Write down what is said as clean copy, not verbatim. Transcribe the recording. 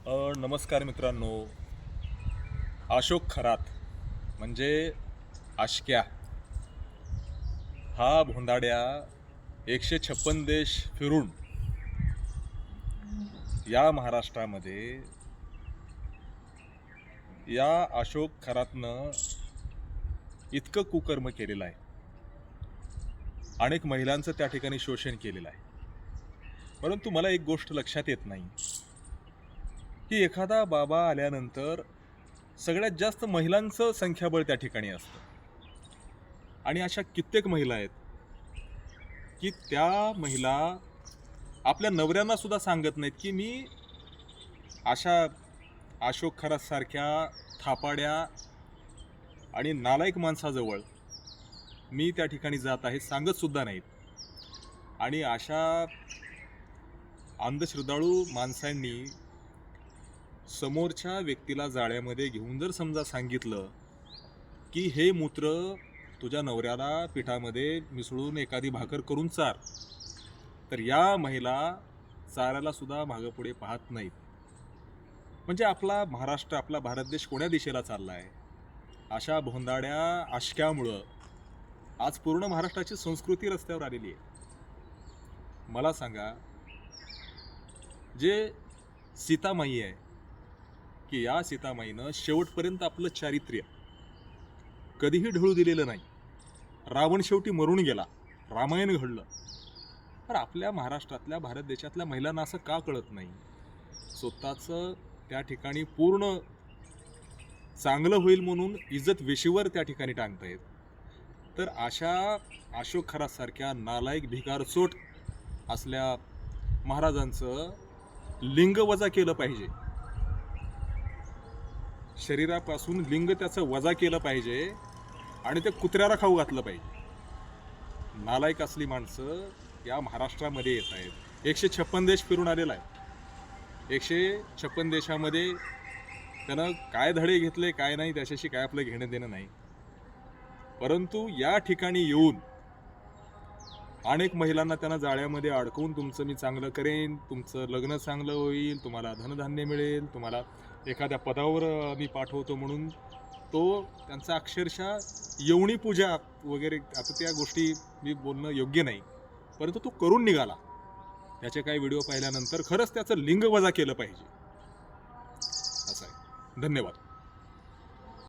नमस्कार मित्रांनो. अशोक खरात म्हणजे आशक्या हा भोंदाड्या 156 देश फिरून या महाराष्ट्रामध्ये या अशोक खरातनं इतकं कुकर्म केलेलं आहे. अनेक महिलांचं त्या ठिकाणी शोषण केलेलं आहे. परंतु मला एक गोष्ट लक्षात येत नाही की एखादा बाबा आल्यानंतर सगळ्यात जास्त महिलांचं संख्याबळ त्या ठिकाणी असतं. आणि अशा कित्येक महिला आहेत की त्या महिला आपल्या नवऱ्यांना सुद्धा सांगत नाहीत की मी अशा अशोक खरात सारख्या थापाड्या आणि नालायक माणसाजवळ मी त्या ठिकाणी जात आहे सांगत सुद्धा नाहीत. आणि अशा अंधश्रद्धाळू माणसांनी समोरच्या व्यक्तीला जाळ्यामध्ये घेऊन जर समजा सांगितलं की हे मूत्र तुझ्या नवऱ्याला पिठामध्ये मिसळून एखादी भाकर करून चार, तर या महिला चारायला सुद्धा मागेपुढे पाहत नाहीत. म्हणजे आपला महाराष्ट्र, आपला भारत देश कोण्या दिशेला चालला आहे? अशा भोंदाड्या आशक्यामुळं आज पूर्ण महाराष्ट्राची संस्कृती रस्त्यावर आलेली आहे. मला सांगा, जे सीतामाई आहे की या सीतामाईनं शेवटपर्यंत आपलं चारित्र्य कधीही ढळू दिलेलं नाही. रावण शेवटी मरून गेला, रामायण घडलं. तर आपल्या महाराष्ट्रातल्या, भारत देशातल्या महिलांना असं का कळत नाही? स्वतःचं त्या ठिकाणी पूर्ण चांगलं होईल म्हणून इज्जत वेशीवर त्या ठिकाणी टांगतायत. तर अशा अशोक खरातसारख्या नालायक भिकारचोट असल्या महाराजांचं लिंग वजा केलं पाहिजे. शरीरापासून लिंग त्याचं वजा केलं पाहिजे आणि ते कुत्र्याला खाऊ घातलं पाहिजे. नालायक असली माणसं या महाराष्ट्रामध्ये येत आहेत. 156 देश फिरून आलेला आहे. 156 देशामध्ये त्यानं काय धडे घेतले काय नाही त्याच्याशी काय आपलं घेणं देणं नाही. परंतु या ठिकाणी येऊन अनेक महिलांना त्यांना जाळ्यामध्ये अडकवून तुमचं मी चांगलं करेन, तुमचं लग्न चांगलं होईल, तुम्हाला धनधान्य मिळेल, तुम्हाला एखाद्या पदावर मी पाठवतो म्हणून तो त्यांचा अक्षरशः यवनी पूजा वगैरे, आता त्या गोष्टी मी बोलणं योग्य नाही, परंतु तो करून निघाला. त्याचे काही व्हिडिओ पाहिल्यानंतर खरंच त्याचं लिंग वजा केलं पाहिजे. असं आहे. धन्यवाद.